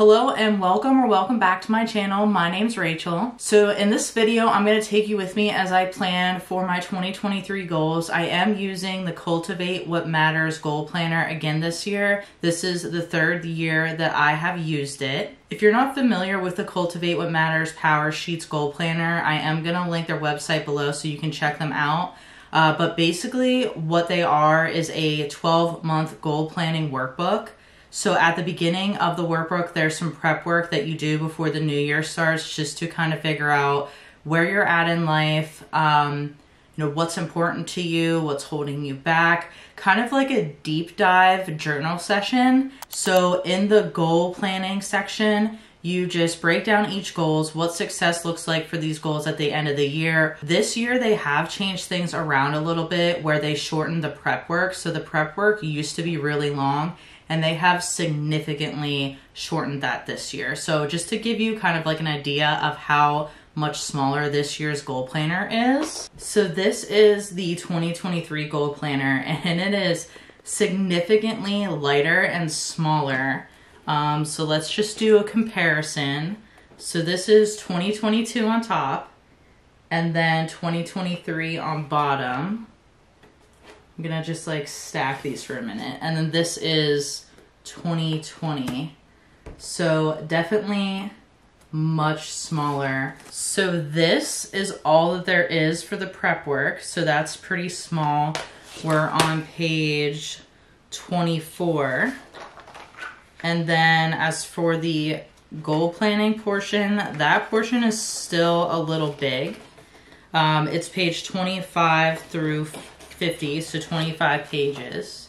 Hello and welcome back to my channel. My name's Rachel. So in this video, I'm going to take you with me as I plan for my 2023 goals. I am using the Cultivate What Matters Goal Planner again this year. This is the third year that I have used it. If you're not familiar with the Cultivate What Matters Powersheets Goal Planner, I am going to link their website below so you can check them out. But basically what they are is a 12-month goal planning workbook. So at the beginning of the workbook, there's some prep work that you do before the new year starts just to kind of figure out where you're at in life, what's important to you, what's holding you back, kind of like a deep dive journal session. So in the goal planning section, you just break down each goals, what success looks like for these goals at the end of the year. This year, they have changed things around a little bit where they shortened the prep work. So the prep work used to be really long, and they have significantly shortened that this year. So just to give you kind of like an idea of how much smaller this year's goal planner is. So this is the 2023 goal planner, and it is significantly lighter and smaller. So let's just do a comparison. So this is 2022 on top, and then 2023 on bottom. I'm gonna just like stack these for a minute. And then this is 2020. So definitely much smaller. So this is all that there is for the prep work. So that's pretty small. We're on page 24. And then as for the goal planning portion, that portion is still a little big. It's page 25 through 50, so 25 pages.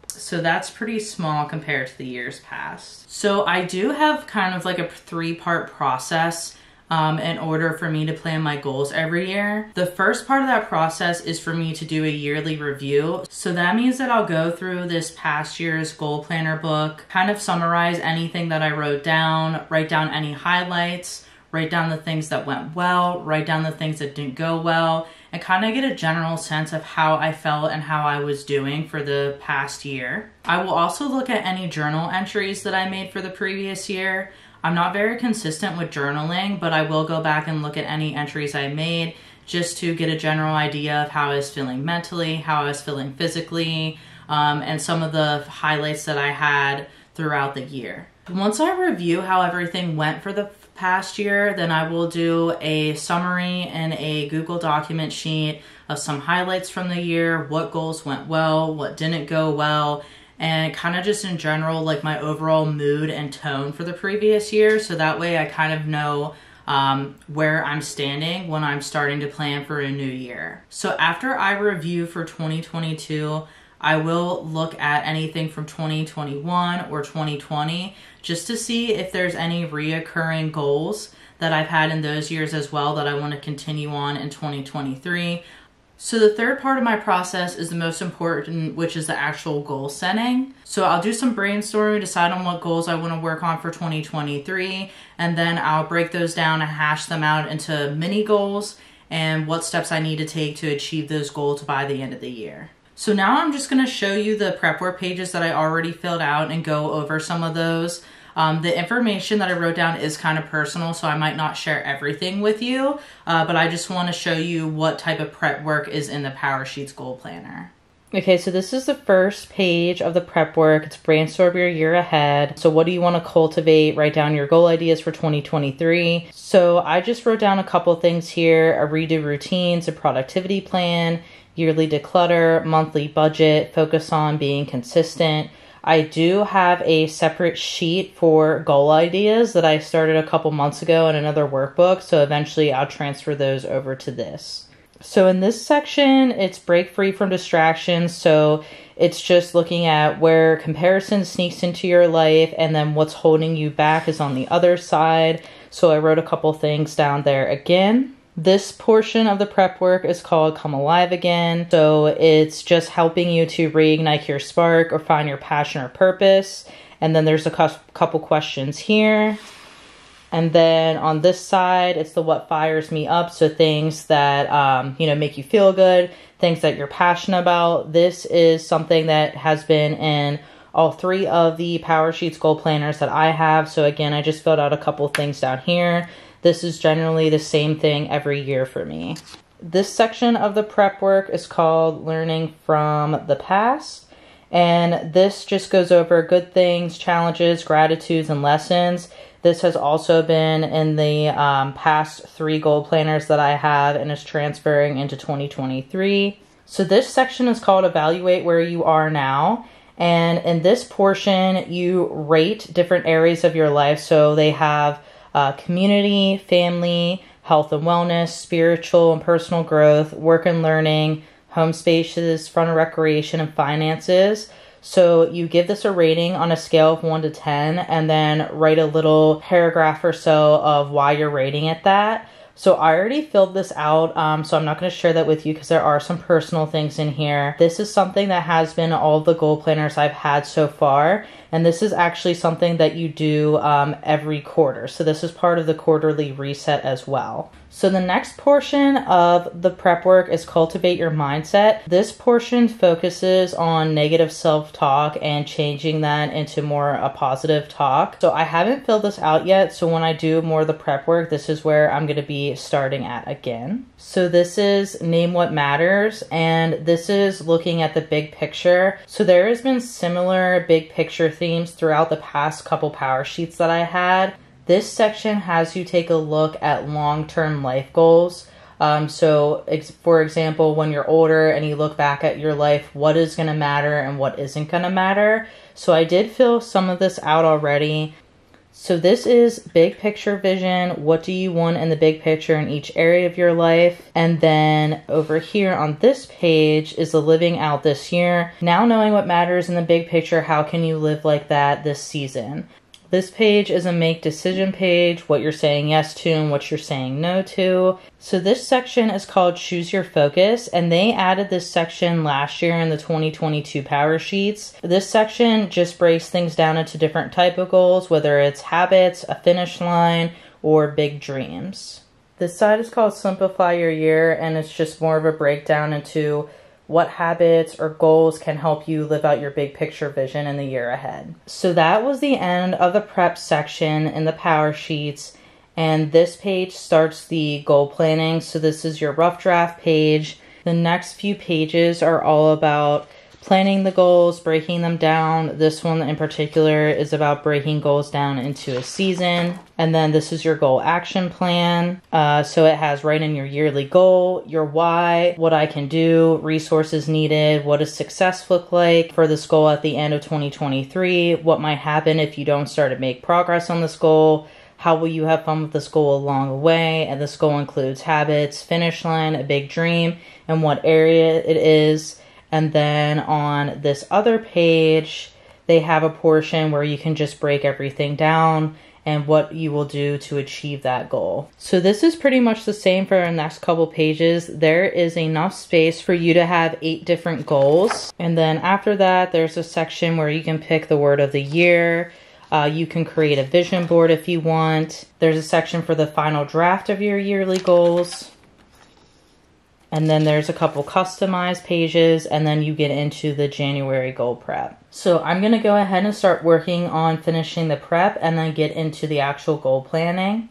So that's pretty small compared to the years past. So I do have kind of like a 3-part process in order for me to plan my goals every year. The first part of that process is for me to do a yearly review. So that means that I'll go through this past year's goal planner book, kind of summarize anything that I wrote down, write down any highlights, write down the things that went well, write down the things that didn't go well, and kind of get a general sense of how I felt and how I was doing for the past year. I will also look at any journal entries that I made for the previous year. I'm not very consistent with journaling, but I will go back and look at any entries I made just to get a general idea of how I was feeling mentally, how I was feeling physically, and some of the highlights that I had throughout the year. Once I review how everything went for the past year, then I will do a summary and a Google document sheet of some highlights from the year, what goals went well, what didn't go well, and kind of just in general, like my overall mood and tone for the previous year. So that way I kind of know where I'm standing when I'm starting to plan for a new year. So after I review for 2022, I will look at anything from 2021 or 2020 just to see if there's any reoccurring goals that I've had in those years as well that I want to continue on in 2023. So the third part of my process is the most important, which is the actual goal setting. So I'll do some brainstorming, decide on what goals I want to work on for 2023, and then I'll break those down and hash them out into mini goals and what steps I need to take to achieve those goals by the end of the year. So now I'm just going to show you the prep work pages that I already filled out and go over some of those. The information that I wrote down is kind of personal, so I might not share everything with you, but I just want to show you what type of prep work is in the Powersheets Goal Planner. Okay, so this is the first page of the prep work. It's brainstorm your year ahead. So what do you want to cultivate? Write down your goal ideas for 2023. So I just wrote down a couple things here: a redo routines, a productivity plan, yearly declutter, monthly budget, focus on being consistent. I do have a separate sheet for goal ideas that I started a couple months ago in another workbook, so eventually I'll transfer those over to this. So in this section, it's break free from distractions. So it's just looking at where comparison sneaks into your life, and then what's holding you back is on the other side. So I wrote a couple things down there again. This portion of the prep work is called Come Alive Again. So it's just helping you to reignite your spark or find your passion or purpose. And then there's a couple questions here. And then on this side, it's the what fires me up. So things that, make you feel good, things that you're passionate about. This is something that has been in all 3 of the Powersheets goal planners that I have. So again, I just filled out a couple things down here. This is generally the same thing every year for me. This section of the prep work is called Learning from the Past. And this just goes over good things, challenges, gratitudes, and lessons. This has also been in the past 3 goal planners that I have and is transferring into 2023. So this section is called Evaluate Where You Are Now. And in this portion, you rate different areas of your life. So they have community, family, health and wellness, spiritual and personal growth, work and learning, home spaces, fun and recreation, and finances. So you give this a rating on a scale of 1 to 10 and then write a little paragraph or so of why you're rating it that. So I already filled this out, so I'm not going to share that with you because there are some personal things in here. This is something that has been all of the goal planners I've had so far, and this is actually something that you do every quarter. So this is part of the quarterly reset as well. So the next portion of the prep work is Cultivate Your Mindset. This portion focuses on negative self-talk and changing that into more a positive talk. So I haven't filled this out yet, so when I do more of the prep work, this is where I'm going to be starting at again. So this is Name What Matters, and this is looking at the big picture. So there has been similar big picture themes throughout the past couple Powersheets that I had. This section has you take a look at long-term life goals. For example, when you're older and you look back at your life, what is going to matter and what isn't going to matter. So I did fill some of this out already. So this is big picture vision. What do you want in the big picture in each area of your life? And then over here on this page is the living out this year. Now knowing what matters in the big picture, how can you live like that this season? This page is a make decision page, what you're saying yes to and what you're saying no to. So this section is called Choose Your Focus, and they added this section last year in the 2022 Powersheets. This section just breaks things down into different type of goals, whether it's habits, a finish line, or big dreams. This side is called Simplify Your Year, and it's just more of a breakdown into what habits or goals can help you live out your big picture vision in the year ahead. So that was the end of the prep section in the Powersheets, and this page starts the goal planning. So this is your rough draft page. The next few pages are all about planning the goals, breaking them down. This one in particular is about breaking goals down into a season. And then this is your goal action plan. So it has right in your yearly goal, your why, what I can do, resources needed, what does success look like for this goal at the end of 2023, what might happen if you don't start to make progress on this goal, how will you have fun with this goal along the way, and this goal includes habits, finish line, a big dream, and what area it is. And then on this other page, they have a portion where you can just break everything down and what you will do to achieve that goal. So this is pretty much the same for our next couple pages. There is enough space for you to have 8 different goals. And then after that, there's a section where you can pick the word of the year. You can create a vision board if you want. There's a section for the final draft of your yearly goals. And then there's a couple customized pages, and then you get into the January goal prep. So I'm going to go ahead and start working on finishing the prep and then get into the actual goal planning.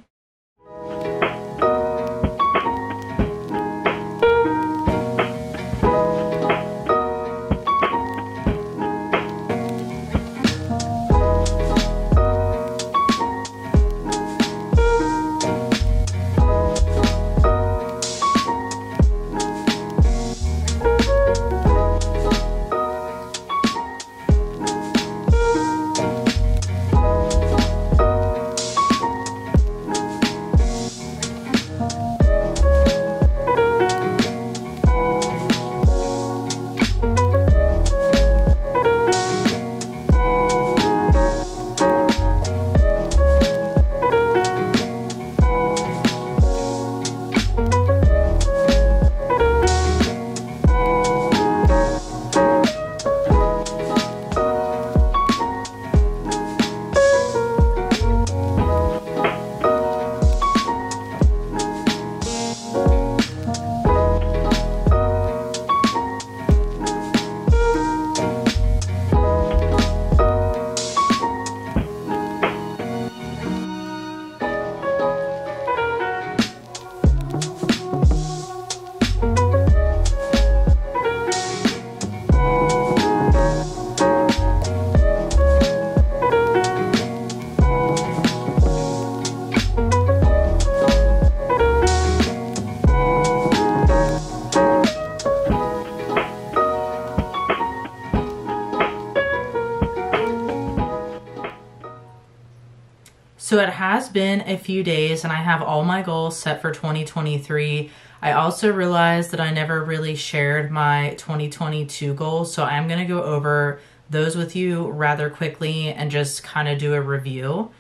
So it has been a few days and I have all my goals set for 2023. I also realized that I never really shared my 2022 goals, so I'm going to go over those with you rather quickly and just kind of do a review.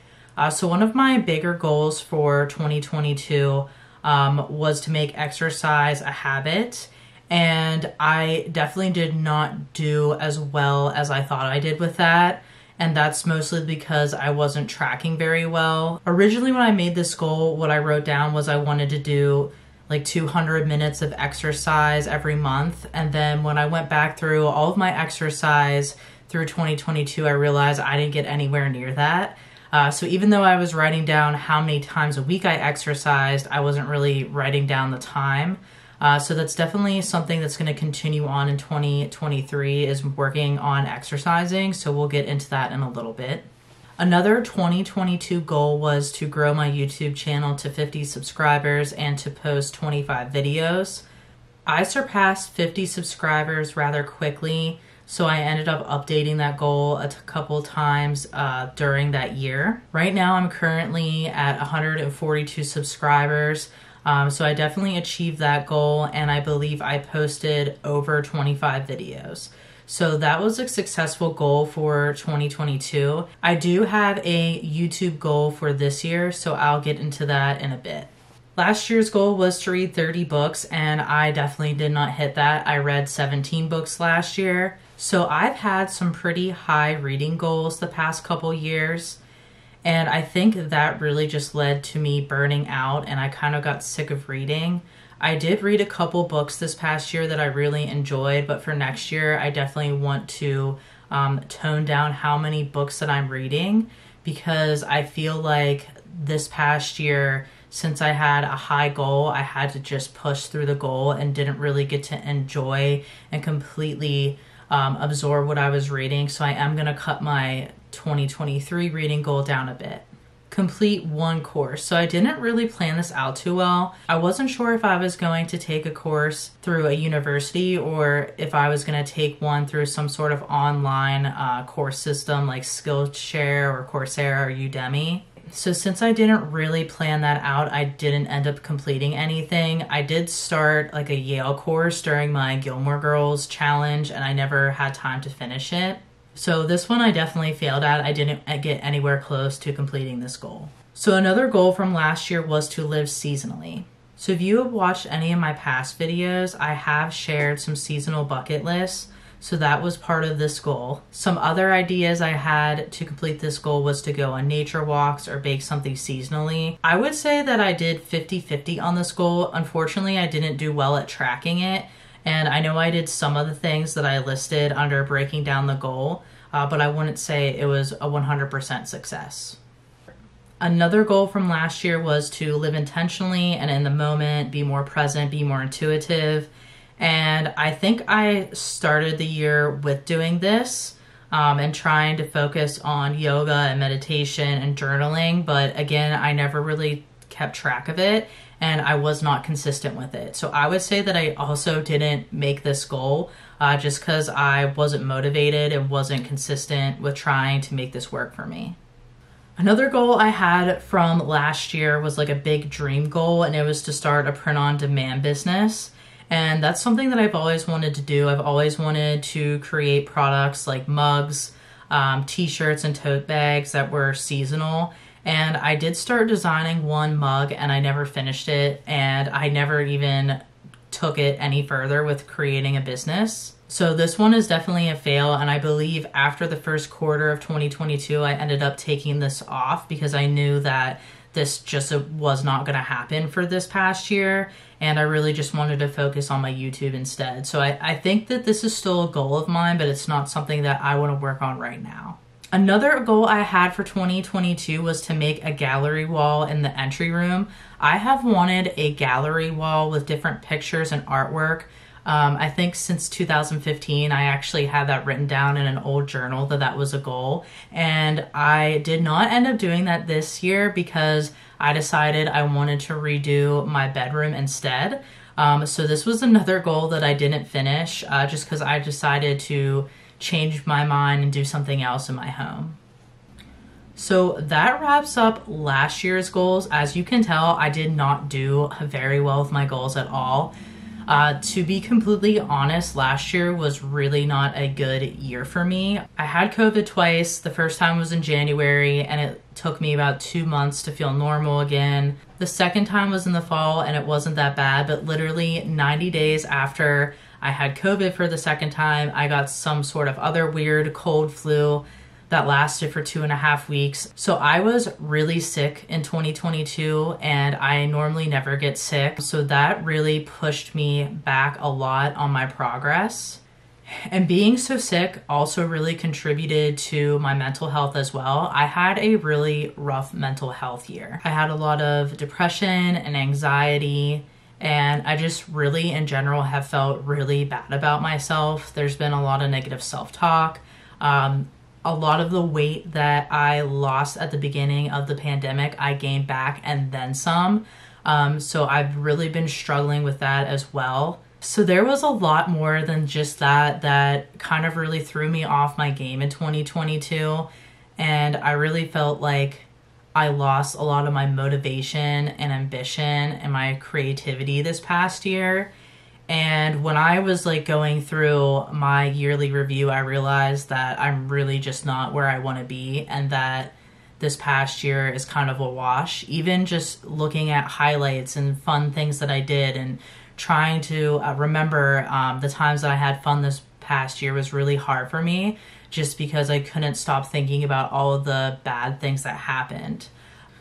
So one of my bigger goals for 2022 was to make exercise a habit, and I definitely did not do as well as I thought I did with that. And that's mostly because I wasn't tracking very well. Originally, when I made this goal, what I wrote down was I wanted to do like 200 minutes of exercise every month. And then when I went back through all of my exercise through 2022, I realized I didn't get anywhere near that. So even though I was writing down how many times a week I exercised, I wasn't really writing down the time. So that's definitely something that's going to continue on in 2023 is working on exercising. So we'll get into that in a little bit. Another 2022 goal was to grow my YouTube channel to 50 subscribers and to post 25 videos. I surpassed 50 subscribers rather quickly, so I ended up updating that goal a couple times during that year. Right now I'm currently at 142 subscribers. So I definitely achieved that goal, and I believe I posted over 25 videos. So that was a successful goal for 2022. I do have a YouTube goal for this year, so I'll get into that in a bit. Last year's goal was to read 30 books, and I definitely did not hit that. I read 17 books last year. So I've had some pretty high reading goals the past couple years. And I think that really just led to me burning out, and I kind of got sick of reading. I did read a couple books this past year that I really enjoyed, but for next year, I definitely want to tone down how many books that I'm reading, because I feel like this past year, since I had a high goal, I had to just push through the goal and didn't really get to enjoy and completely absorb what I was reading. So I am going to cut my 2023 reading goal down a bit. Complete one course. So I didn't really plan this out too well. I wasn't sure if I was going to take a course through a university or if I was going to take one through some sort of online course system like Skillshare or Coursera or Udemy. So since I didn't really plan that out, I didn't end up completing anything. I did start like a Yale course during my Gilmore Girls challenge, and I never had time to finish it. So this one I definitely failed at. I didn't get anywhere close to completing this goal. So another goal from last year was to live seasonally. So if you have watched any of my past videos, I have shared some seasonal bucket lists. So that was part of this goal. Some other ideas I had to complete this goal was to go on nature walks or bake something seasonally. I would say that I did 50-50 on this goal. Unfortunately, I didn't do well at tracking it. And I know I did some of the things that I listed under breaking down the goal, but I wouldn't say it was a 100% success. Another goal from last year was to live intentionally and in the moment, be more present, be more intuitive. And I think I started the year with doing this and trying to focus on yoga and meditation and journaling. But again, I never really kept track of it, and I was not consistent with it. So I would say that I also didn't make this goal just because I wasn't motivated and wasn't consistent with trying to make this work for me. Another goal I had from last year was like a big dream goal, and it was to start a print-on-demand business. And that's something that I've always wanted to do. I've always wanted to create products like mugs, t-shirts, and tote bags that were seasonal. And I did start designing one mug, and I never finished it, and I never even took it any further with creating a business. So this one is definitely a fail, and I believe after the first quarter of 2022, I ended up taking this off because I knew that this just was not going to happen for this past year, and I really just wanted to focus on my YouTube instead. So I think that this is still a goal of mine, but it's not something that I want to work on right now. Another goal I had for 2022 was to make a gallery wall in the entry room. I have wanted a gallery wall with different pictures and artwork. I think since 2015, I actually had that written down in an old journal that was a goal. And I did not end up doing that this year because I decided I wanted to redo my bedroom instead. So this was another goal that I didn't finish just because I decided to change my mind and do something else in my home. So that wraps up last year's goals. As you can tell, I did not do very well with my goals at all. To be completely honest, last year was really not a good year for me. I had COVID twice. The first time was in January, and it took me about 2 months to feel normal again. The second time was in the fall, and it wasn't that bad, but literally 90 days after I had COVID for the second time, I got some sort of other weird cold flu that lasted for 2.5 weeks. So I was really sick in 2022, and I normally never get sick. So that really pushed me back a lot on my progress. And being so sick also really contributed to my mental health as well. I had a really rough mental health year. I had a lot of depression and anxiety, and I just really in general have felt really bad about myself. There's been a lot of negative self-talk. A lot of the weight that I lost at the beginning of the pandemic, I gained back and then some. So I've really been struggling with that as well. So there was a lot more than just that kind of really threw me off my game in 2022. And I really felt like I lost a lot of my motivation and ambition and my creativity this past year. And when I was like going through my yearly review, I realized that I'm really just not where I want to be, and that this past year is kind of a wash. Even just looking at highlights and fun things that I did and trying to remember the times that I had fun this past year was really hard for me, just because I couldn't stop thinking about all of the bad things that happened.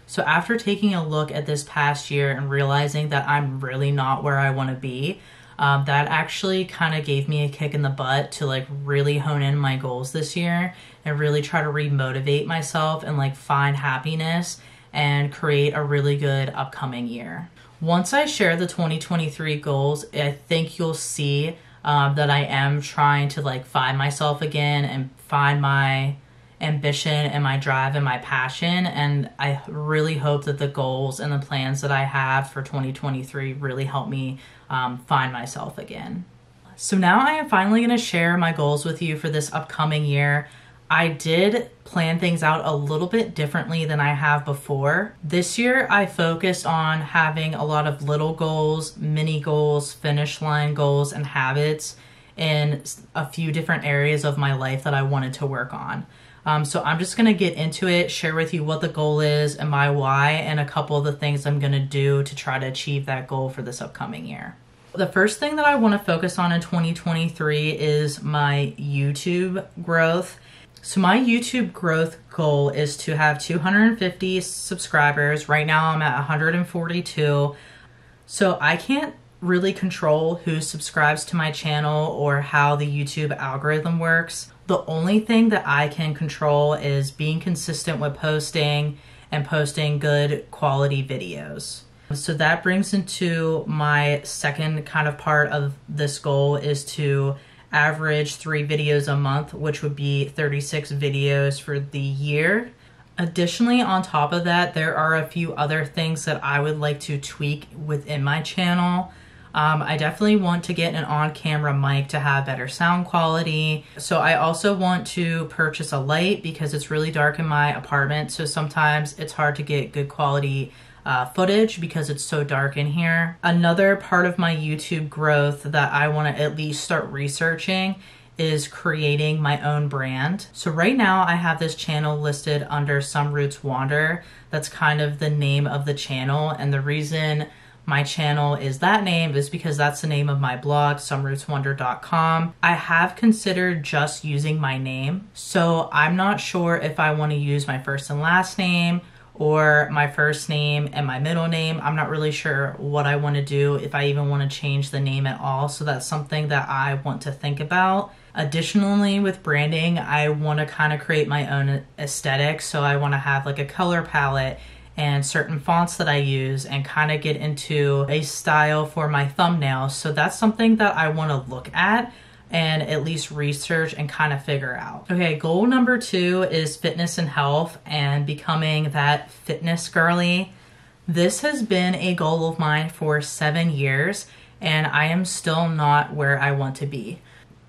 So after taking a look at this past year and realizing that I'm really not where I want to be, that actually kind of gave me a kick in the butt to like really hone in my goals this year and really try to remotivate myself and like find happiness and create a really good upcoming year. Once I share the 2023 goals, I think you'll see that I am trying to like find myself again and find my ambition and my drive and my passion. And I really hope that the goals and the plans that I have for 2023 really help me find myself again. So now I am finally going to share my goals with you for this upcoming year. I did plan things out a little bit differently than I have before. This year I focused on having a lot of little goals, mini goals, finish line goals, and habits in a few different areas of my life that I wanted to work on. So I'm just going to get into it, share with you what the goal is and my why, and a couple of the things I'm going to do to try to achieve that goal for this upcoming year. The first thing that I want to focus on in 2023 is my YouTube growth. So my YouTube growth goal is to have 250 subscribers. Right now I'm at 142. So I can't really control who subscribes to my channel or how the YouTube algorithm works. The only thing that I can control is being consistent with posting and posting good quality videos. So that brings into my second kind of part of this goal is to average 3 videos a month, which would be 36 videos for the year. Additionally, on top of that, there are a few other things that I would like to tweak within my channel. I definitely want to get an on-camera mic to have better sound quality. So I also want to purchase a light because it's really dark in my apartment. So sometimes it's hard to get good quality footage because it's so dark in here. Another part of my YouTube growth that I want to at least start researching is creating my own brand. So right now I have this channel listed under Some Roots Wander. That's kind of the name of the channel, and the reason my channel is that name is because that's the name of my blog, somerootswander.com. I have considered just using my name, so I'm not sure if I want to use my first and last name or my first name and my middle name. I'm not really sure what I want to do, if I even want to change the name at all. So that's something that I want to think about. Additionally, with branding, I want to kind of create my own aesthetic. So I want to have like a color palette and certain fonts that I use and kind of get into a style for my thumbnails. So that's something that I want to look at and at least research and kind of figure out. Okay, goal number 2 is fitness and health and becoming that fitness girly. This has been a goal of mine for 7 years, and I am still not where I want to be.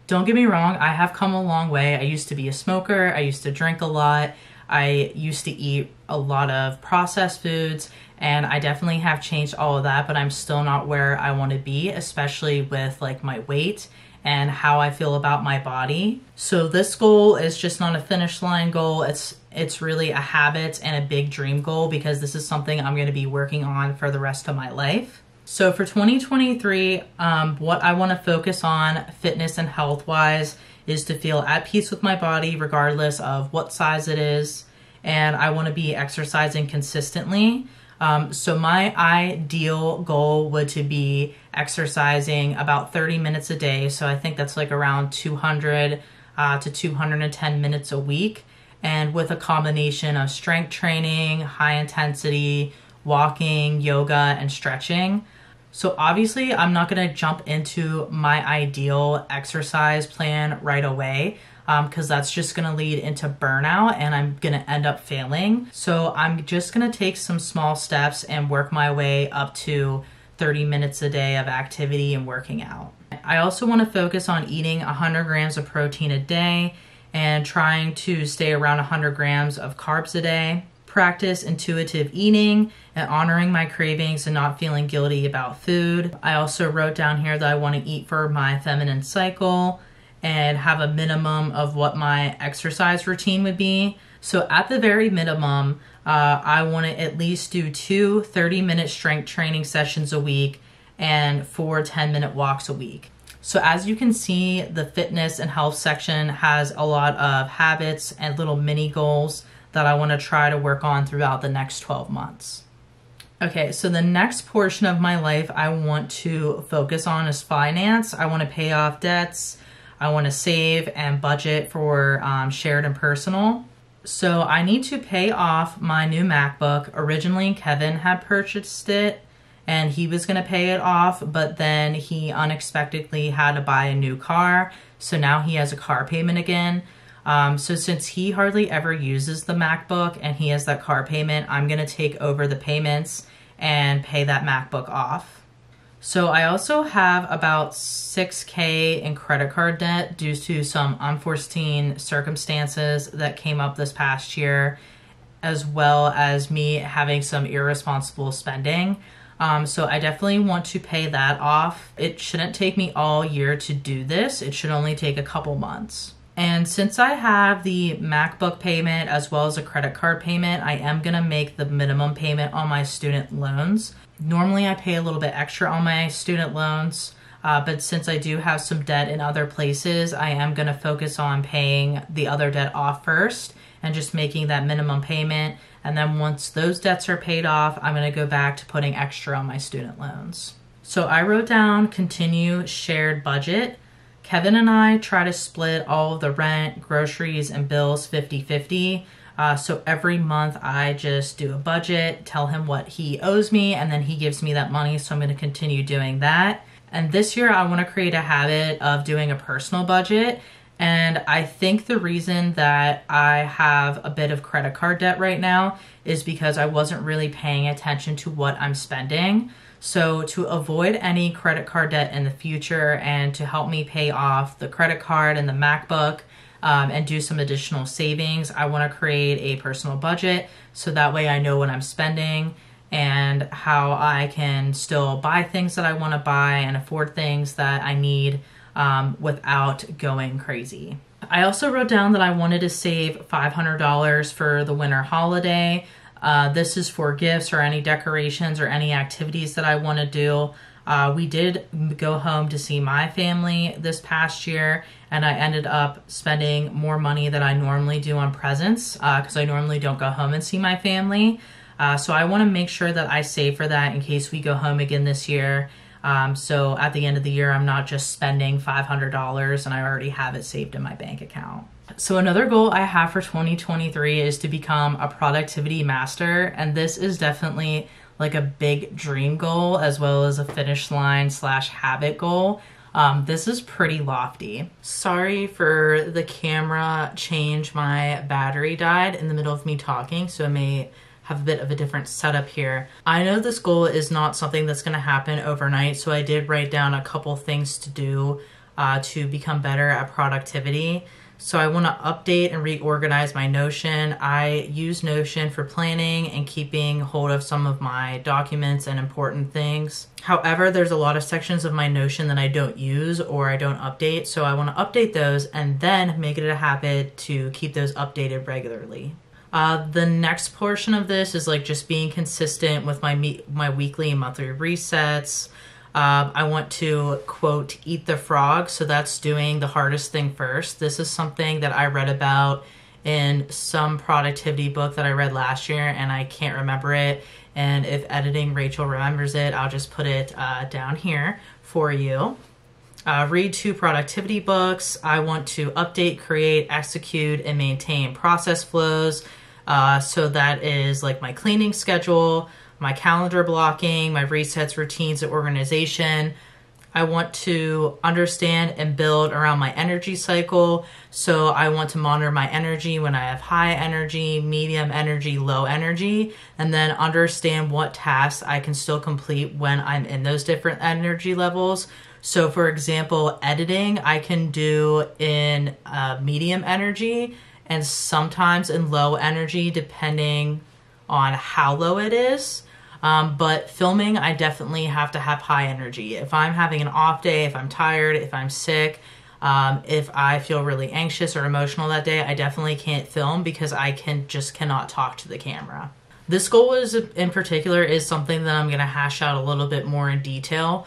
Don't get me wrong, I have come a long way. I used to be a smoker, I used to drink a lot. I used to eat a lot of processed foods, and I definitely have changed all of that, but I'm still not where I want to be, especially with like my weight and how I feel about my body. So this goal is just not a finish line goal. It's really a habit and a big dream goal, because this is something I'm going to be working on for the rest of my life. So for 2023, what I want to focus on fitness and health wise is to feel at peace with my body regardless of what size it is, and I want to be exercising consistently. So my ideal goal would to be exercising about 30 minutes a day. So I think that's like around 200 to 210 minutes a week, and with a combination of strength training, high intensity, walking, yoga, and stretching. So obviously I'm not going to jump into my ideal exercise plan right away, because that's just going to lead into burnout and I'm going to end up failing. So I'm just going to take some small steps and work my way up to 30 minutes a day of activity and working out. I also want to focus on eating 100 grams of protein a day and trying to stay around 100 grams of carbs a day. Practice intuitive eating and honoring my cravings and not feeling guilty about food. I also wrote down here that I want to eat for my feminine cycle and have a minimum of what my exercise routine would be. So at the very minimum, I want to at least do 2 30-minute strength training sessions a week and 4 10-minute walks a week. So as you can see, the fitness and health section has a lot of habits and little mini goals that I want to try to work on throughout the next 12 months. Okay, so the next portion of my life I want to focus on is finance. I want to pay off debts. I want to save and budget for shared and personal. So I need to pay off my new MacBook. Originally, Kevin had purchased it and he was going to pay it off, but then he unexpectedly had to buy a new car. So now he has a car payment again. So since he hardly ever uses the MacBook and he has that car payment, I'm going to take over the payments and pay that MacBook off. So I also have about $6,000 in credit card debt due to some unforeseen circumstances that came up this past year, as well as me having some irresponsible spending. So I definitely want to pay that off. It shouldn't take me all year to do this. It should only take a couple months. And since I have the MacBook payment as well as a credit card payment, I am going to make the minimum payment on my student loans. Normally I pay a little bit extra on my student loans, but since I do have some debt in other places, I am going to focus on paying the other debt off first and just making that minimum payment. And then once those debts are paid off, I'm going to go back to putting extra on my student loans. So I wrote down continue shared budget. Kevin and I try to split all of the rent, groceries, and bills 50-50. So every month I just do a budget, tell him what he owes me, and then he gives me that money. So I'm going to continue doing that. And this year I want to create a habit of doing a personal budget. And I think the reason that I have a bit of credit card debt right now is because I wasn't really paying attention to what I'm spending. So to avoid any credit card debt in the future and to help me pay off the credit card and the MacBook and do some additional savings, I want to create a personal budget so that way I know what I'm spending and how I can still buy things that I want to buy and afford things that I need without going crazy. I also wrote down that I wanted to save $500 for the winter holiday. This is for gifts or any decorations or any activities that I want to do. We did go home to see my family this past year, and I ended up spending more money than I normally do on presents because I normally don't go home and see my family. So I want to make sure that I save for that in case we go home again this year. So at the end of the year, I'm not just spending $500 and I already have it saved in my bank account. So another goal I have for 2023 is to become a productivity master. And this is definitely like a big dream goal as well as a finish line / habit goal. This is pretty lofty. Sorry for the camera change. My battery died in the middle of me talking, so it may have a bit of a different setup here. I know this goal is not something that's going to happen overnight, so I did write down a couple things to do to become better at productivity. So I want to update and reorganize my Notion. I use Notion for planning and keeping hold of some of my documents and important things. However, there's a lot of sections of my Notion that I don't use or I don't update. So I want to update those and then make it a habit to keep those updated regularly. The next portion of this is like just being consistent with my weekly and monthly resets. I want to, quote, eat the frog. So that's doing the hardest thing first. This is something that I read about in some productivity book that I read last year, and I can't remember it. And if editing Rachel remembers it, I'll just put it down here for you. Read 2 productivity books. I want to update, create, execute, and maintain process flows. So that is like my cleaning schedule, my calendar blocking, my resets, routines, and organization. I want to understand and build around my energy cycle. So I want to monitor my energy when I have high energy, medium energy, low energy, and then understand what tasks I can still complete when I'm in those different energy levels. So for example, editing I can do in medium energy and sometimes in low energy depending on how low it is. But filming, I definitely have to have high energy. If I'm having an off day, if I'm tired, if I'm sick, if I feel really anxious or emotional that day, I definitely can't film because I cannot talk to the camera. This goal in particular is something that I'm going to hash out a little bit more in detail.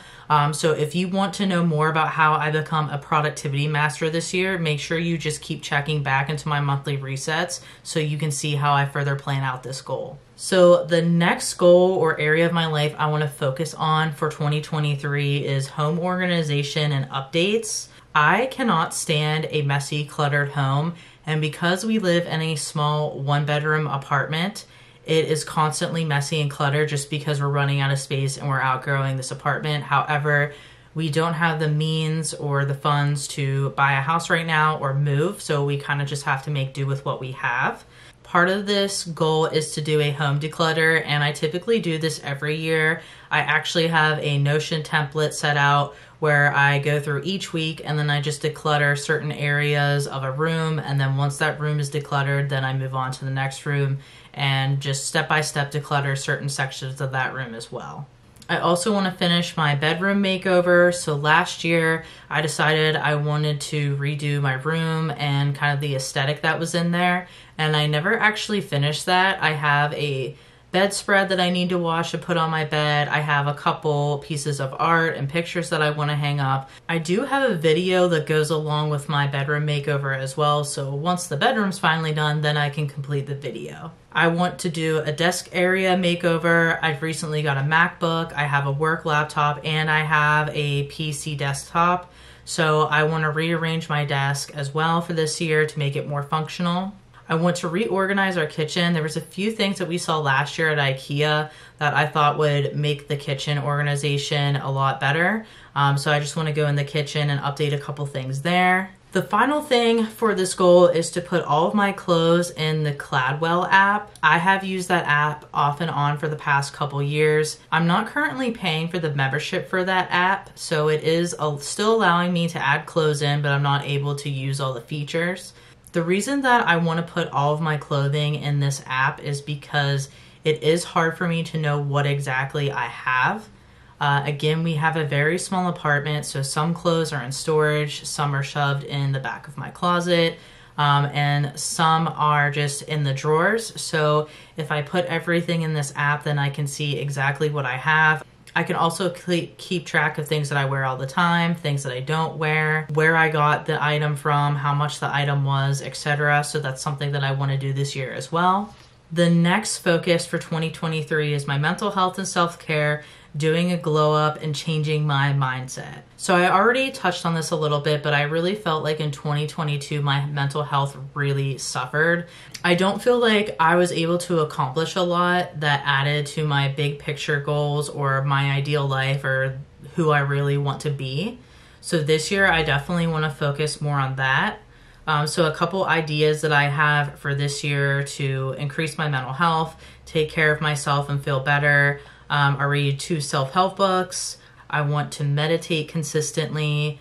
So if you want to know more about how I become a productivity master this year, make sure you just keep checking back into my monthly resets so you can see how I further plan out this goal. So the next goal or area of my life I want to focus on for 2023 is home organization and updates. I cannot stand a messy, cluttered home. And because we live in a small 1-bedroom apartment, it is constantly messy and cluttered just because we're running out of space and we're outgrowing this apartment. However, we don't have the means or the funds to buy a house right now or move, so we kind of just have to make do with what we have. Part of this goal is to do a home declutter, and I typically do this every year. I actually have a Notion template set out where I go through each week and then I just declutter certain areas of a room, and then once that room is decluttered, then I move on to the next room and just step-by-step declutter certain sections of that room as well. I also want to finish my bedroom makeover. So last year I decided I wanted to redo my room and kind of the aesthetic that was in there, and I never actually finished that. I have a bedspread that I need to wash and put on my bed. I have a couple pieces of art and pictures that I want to hang up. I do have a video that goes along with my bedroom makeover as well, so once the bedroom's finally done, then I can complete the video. I want to do a desk area makeover. I've recently got a MacBook, I have a work laptop, and I have a PC desktop. So I want to rearrange my desk as well for this year to make it more functional. I want to reorganize our kitchen. There was a few things that we saw last year at IKEA that I thought would make the kitchen organization a lot better. So I just want to go in the kitchen and update a couple things there. The final thing for this goal is to put all of my clothes in the Cladwell app. I have used that app off and on for the past couple years. I'm not currently paying for the membership for that app, so it is still allowing me to add clothes in, but I'm not able to use all the features. The reason that I want to put all of my clothing in this app is because it is hard for me to know what exactly I have. Again, we have a very small apartment, so some clothes are in storage, some are shoved in the back of my closet, and some are just in the drawers. So if I put everything in this app, then I can see exactly what I have. I can also keep track of things that I wear all the time, things that I don't wear, where I got the item from, how much the item was, etc. So that's something that I want to do this year as well. The next focus for 2023 is my mental health and self-care, doing a glow up and changing my mindset. So I already touched on this a little bit, but I really felt like in 2022, my mental health really suffered. I don't feel like I was able to accomplish a lot that added to my big picture goals or my ideal life or who I really want to be. So this year, I definitely want to focus more on that. So a couple ideas that I have for this year to increase my mental health, take care of myself and feel better. I read 2 self-help books. I want to meditate consistently.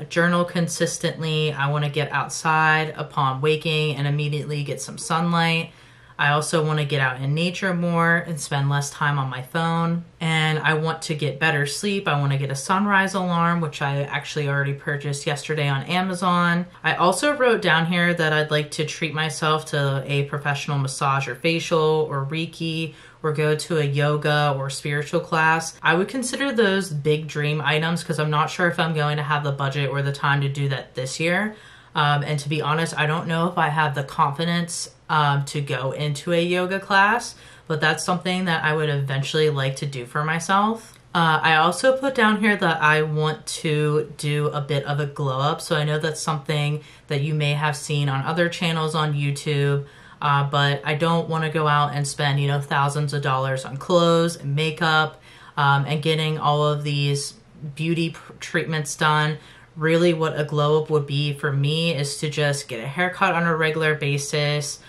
journal consistently. I want to get outside upon waking and immediately get some sunlight. I also want to get out in nature more and spend less time on my phone. And I want to get better sleep. I want to get a sunrise alarm, which I actually already purchased yesterday on Amazon. I also wrote down here that I'd like to treat myself to a professional massage or facial or Reiki, or go to a yoga or spiritual class. I would consider those big dream items because I'm not sure if I'm going to have the budget or the time to do that this year. And to be honest, I don't know if I have the confidence to go into a yoga class, but that's something that I would eventually like to do for myself. I also put down here that I want to do a bit of a glow up. So I know that's something that you may have seen on other channels on YouTube. But I don't want to go out and spend, thousands of dollars on clothes and makeup and getting all of these beauty treatments done. Really what a glow up would be for me is to just get a haircut on a regular basis,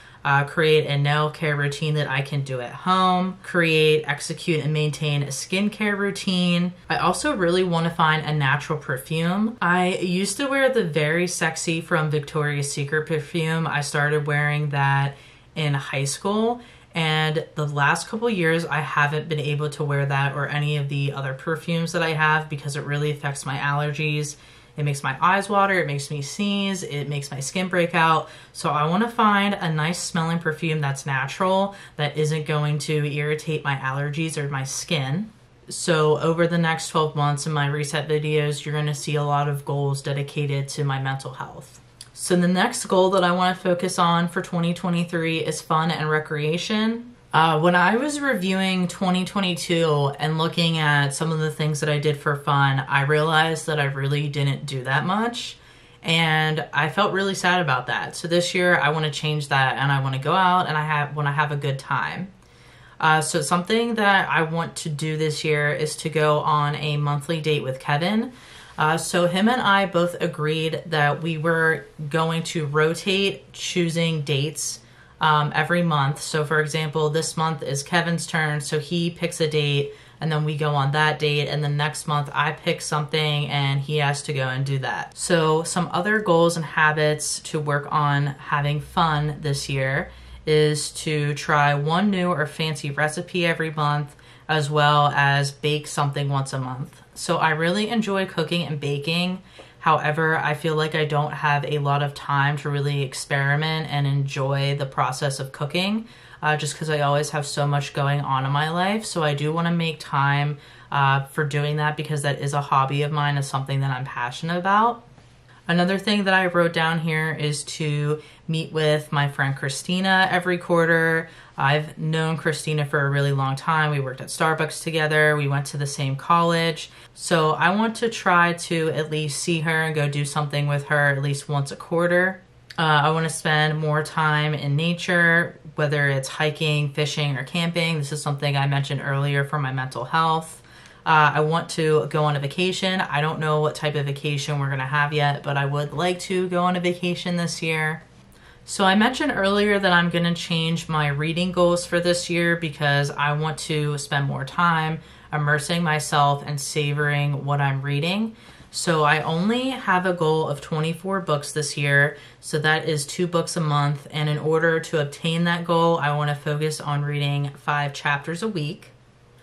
create a nail care routine that I can do at home, execute and maintain a skincare routine. I also really want to find a natural perfume. I used to wear the Very Sexy from Victoria's Secret perfume. I started wearing that in high school, and the last couple years I haven't been able to wear that or any of the other perfumes that I have because it really affects my allergies. It makes my eyes water, it makes me sneeze, it makes my skin break out. So I want to find a nice smelling perfume that's natural, that isn't going to irritate my allergies or my skin. So over the next 12 months in my reset videos, you're going to see a lot of goals dedicated to my mental health. So the next goal that I want to focus on for 2023 is fun and recreation. When I was reviewing 2022 and looking at some of the things that I did for fun, I realized that I really didn't do that much, and I felt really sad about that. So this year I want to change that, and I want to go out and I want to have a good time. So something that I want to do this year is to go on a monthly date with Kevin. So him and I both agreed that we were going to rotate choosing dates every month. So for example, this month is Kevin's turn, so he picks a date and then we go on that date, and the next month I pick something and he has to go and do that. So some other goals and habits to work on having fun this year is to try one new or fancy recipe every month, as well as bake something once a month. So I really enjoy cooking and baking. However, I feel like I don't have a lot of time to really experiment and enjoy the process of cooking, just because I always have so much going on in my life. So I do want to make time for doing that, because that is a hobby of mine, is something that I'm passionate about. Another thing that I wrote down here is to meet with my friend Christina every quarter. I've known Christina for a really long time. We worked at Starbucks together. We went to the same college. So I want to try to at least see her and go do something with her at least once a quarter. I want to spend more time in nature, whether it's hiking, fishing, or camping. This is something I mentioned earlier for my mental health. I want to go on a vacation. I don't know what type of vacation we're going to have yet, but I would like to go on a vacation this year. So I mentioned earlier that I'm going to change my reading goals for this year because I want to spend more time immersing myself and savoring what I'm reading. So I only have a goal of 24 books this year, so that is 2 books a month. And in order to obtain that goal, I want to focus on reading 5 chapters a week.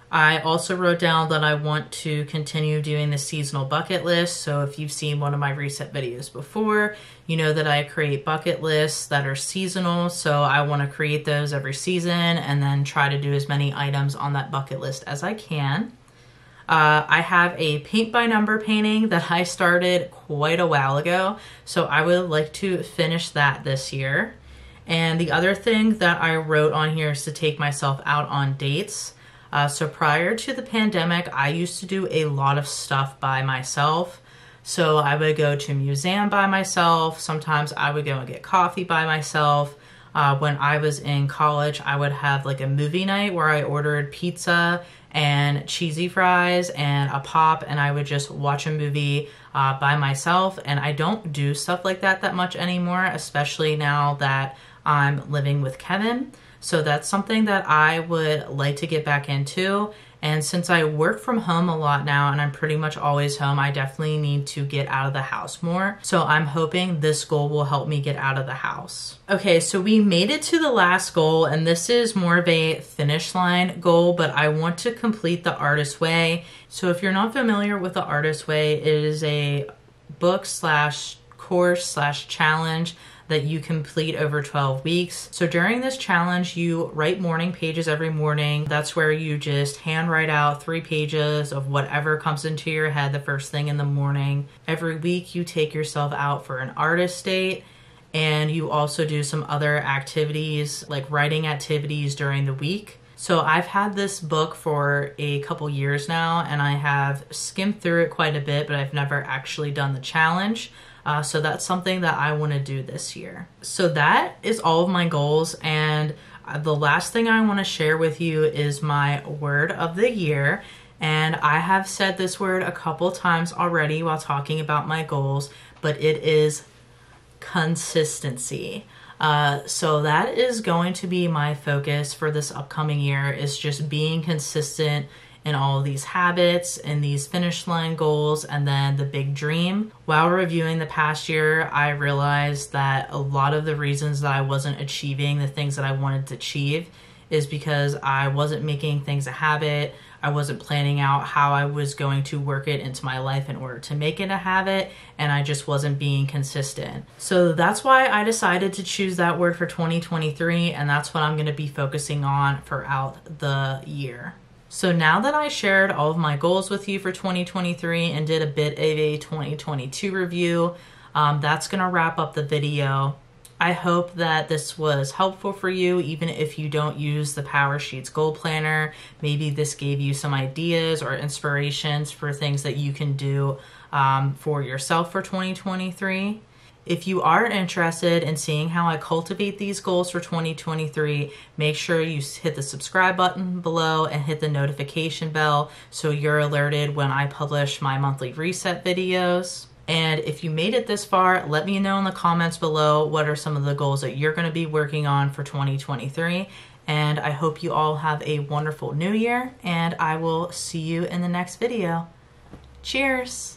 I also wrote down that I want to continue doing the seasonal bucket list. So if you've seen one of my reset videos before, you know that I create bucket lists that are seasonal. So I want to create those every season and then try to do as many items on that bucket list as I can. I have a paint by number painting that I started quite a while ago, so I would like to finish that this year. And the other thing that I wrote on here is to take myself out on dates. So prior to the pandemic, I used to do a lot of stuff by myself. So I would go to a museum by myself. Sometimes I would go and get coffee by myself. When I was in college, I would have like a movie night where I ordered pizza and cheesy fries and a pop, and I would just watch a movie by myself. And I don't do stuff like that much anymore, especially now that I'm living with Kevin. So that's something that I would like to get back into. And since I work from home a lot now and I'm pretty much always home, I definitely need to get out of the house more. So I'm hoping this goal will help me get out of the house. Okay, so we made it to the last goal, and this is more of a finish line goal, but I want to complete the Artist Way. So if you're not familiar with the Artist Way, it is a book slash course slash challenge that you complete over 12 weeks. So during this challenge, you write morning pages every morning. That's where you just hand write out 3 pages of whatever comes into your head the first thing in the morning. Every week you take yourself out for an artist date, and you also do some other activities like writing activities during the week. So I've had this book for a couple years now, and I have skimmed through it quite a bit, but I've never actually done the challenge. So that's something that I want to do this year. So that is all of my goals, and the last thing I want to share with you is my word of the year. And I have said this word a couple times already while talking about my goals, but it is consistency. So that is going to be my focus for this upcoming year, is just being consistent in all of these habits and these finish line goals, and then the big dream. While reviewing the past year, I realized that a lot of the reasons that I wasn't achieving the things that I wanted to achieve is because I wasn't making things a habit. I wasn't planning out how I was going to work it into my life in order to make it a habit, and I just wasn't being consistent. So that's why I decided to choose that word for 2023, and that's what I'm going to be focusing on throughout the year. So now that I shared all of my goals with you for 2023 and did a bit of a 2022 review, that's going to wrap up the video. I hope that this was helpful for you, even if you don't use the Powersheets Goal Planner. Maybe this gave you some ideas or inspirations for things that you can do for yourself for 2023. If you are interested in seeing how I cultivate these goals for 2023, make sure you hit the subscribe button below and hit the notification bell so you're alerted when I publish my monthly reset videos. And if you made it this far, let me know in the comments below what are some of the goals that you're going to be working on for 2023. And I hope you all have a wonderful new year, and I will see you in the next video. Cheers!